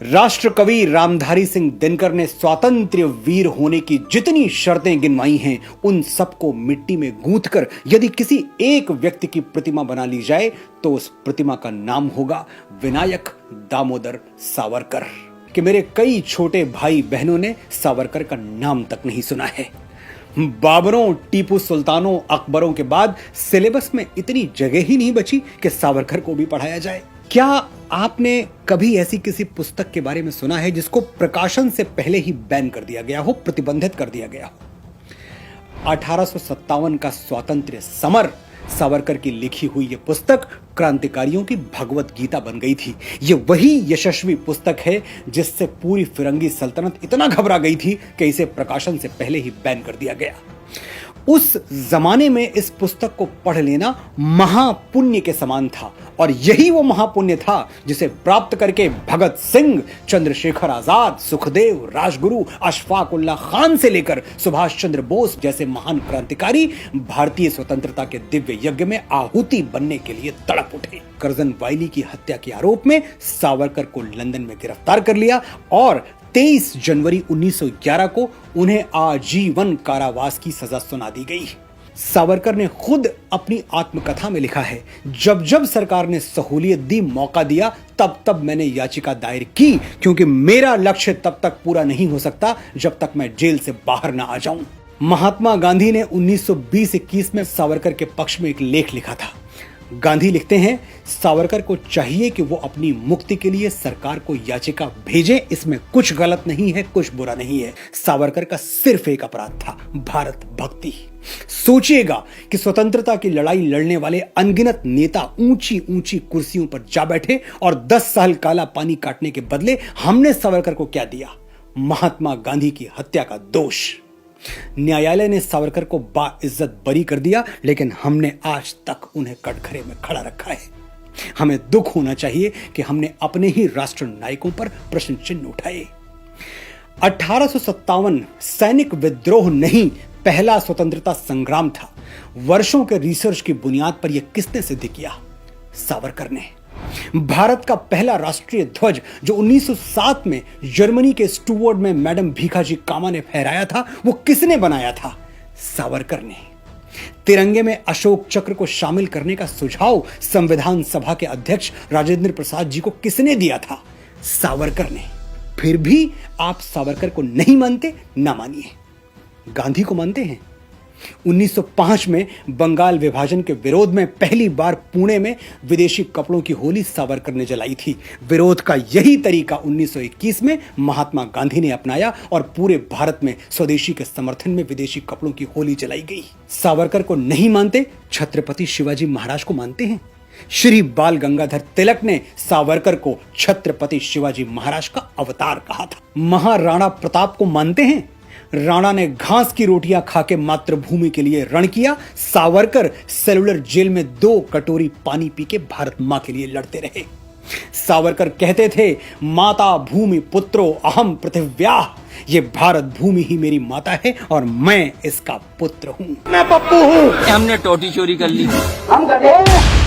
राष्ट्रकवि रामधारी सिंह दिनकर ने स्वातंत्र्य वीर होने की जितनी शर्तें गिनवाई हैं, उन सबको मिट्टी में गूंथकर यदि किसी एक व्यक्ति की प्रतिमा बना ली जाए तो उस प्रतिमा का नाम होगा विनायक दामोदर सावरकर। कि मेरे कई छोटे भाई बहनों ने सावरकर का नाम तक नहीं सुना है। बाबरों, टीपू सुल्तानों, अकबरों के बाद सिलेबस में इतनी जगह ही नहीं बची कि सावरकर को भी पढ़ाया जाए। क्या आपने कभी ऐसी किसी पुस्तक के बारे में सुना है जिसको प्रकाशन से पहले ही बैन कर दिया गया हो, प्रतिबंधित कर दिया गया हो? 1857 का स्वातंत्र्य समर, सावरकर की लिखी हुई यह पुस्तक क्रांतिकारियों की भगवत गीता बन गई थी। यह वही यशस्वी पुस्तक है जिससे पूरी फिरंगी सल्तनत इतना घबरा गई थी कि इसे प्रकाशन से पहले ही बैन कर दिया गया। उस जमाने में इस पुस्तक को पढ़ लेना महापुण्य के समान था, और यही वो महापुण्य था जिसे प्राप्त करके भगत सिंह, चंद्रशेखर आजाद, सुखदेव, राजगुरु, अशफाक उल्लाह खान से लेकर सुभाष चंद्र बोस जैसे महान क्रांतिकारी भारतीय स्वतंत्रता के दिव्य यज्ञ में आहुति बनने के लिए तड़प उठे। करजन वायली की हत्या के आरोप में सावरकर को लंदन में गिरफ्तार कर लिया और 23 जनवरी 1911 को उन्हें आजीवन कारावास की सजा सुना दी गई। सावरकर ने खुद अपनी आत्मकथा में लिखा है, जब जब सरकार ने सहूलियत दी, मौका दिया, तब तब मैंने याचिका दायर की, क्योंकि मेरा लक्ष्य तब तक पूरा नहीं हो सकता जब तक मैं जेल से बाहर ना आ जाऊं। महात्मा गांधी ने 1920-21 में सावरकर के पक्ष में एक लेख लिखा था। गांधी लिखते हैं, सावरकर को चाहिए कि वो अपनी मुक्ति के लिए सरकार को याचिका भेजे। इसमें कुछ गलत नहीं है, कुछ बुरा नहीं है। सावरकर का सिर्फ एक अपराध था, भारत भक्ति। सोचिएगा कि स्वतंत्रता की लड़ाई लड़ने वाले अनगिनत नेता ऊंची ऊंची कुर्सियों पर जा बैठे और 10 साल काला पानी काटने के बदले हमने सावरकर को क्या दिया? महात्मा गांधी की हत्या का दोष। न्यायालय ने सावरकर को बाइज्जत बरी कर दिया, लेकिन हमने आज तक उन्हें कटघरे में खड़ा रखा है। हमें दुख होना चाहिए कि हमने अपने ही राष्ट्र नायकों पर प्रश्न चिन्ह उठाए। 1857 सैनिक विद्रोह नहीं, पहला स्वतंत्रता संग्राम था। वर्षों के रिसर्च की बुनियाद पर यह किसने सिद्ध किया? सावरकर ने। भारत का पहला राष्ट्रीय ध्वज जो 1907 में जर्मनी के स्टुअर्ट में मैडम भीखाजी कामा ने फहराया था, वो किसने बनाया था? सावरकर ने। तिरंगे में अशोक चक्र को शामिल करने का सुझाव संविधान सभा के अध्यक्ष राजेंद्र प्रसाद जी को किसने दिया था? सावरकर ने। फिर भी आप सावरकर को नहीं मानते? ना मानिए, गांधी को मानते हैं। 1905 में बंगाल विभाजन के विरोध में पहली बार पुणे में विदेशी कपड़ों की होली सावरकर ने जलाई थी। विरोध का यही तरीका 1921 में महात्मा गांधी ने अपनाया और पूरे भारत में स्वदेशी के समर्थन में विदेशी कपड़ों की होली जलाई गई। सावरकर को नहीं मानते, छत्रपति शिवाजी महाराज को मानते हैं। श्री बाल गंगाधर तिलक ने सावरकर को छत्रपति शिवाजी महाराज का अवतार कहा था। महाराणा प्रताप को मानते हैं? राणा ने घास की रोटियां खाके मातृभूमि के लिए रण किया। सावरकर सेलुलर जेल में 2 कटोरी पानी पी के भारत मां के लिए लड़ते रहे। सावरकर कहते थे, माता भूमि पुत्रो अहम पृथिव्याः, ये भारत भूमि ही मेरी माता है और मैं इसका पुत्र हूं। मैं पप्पू हूं। हमने टोटी चोरी कर ली। हम गधे हैं।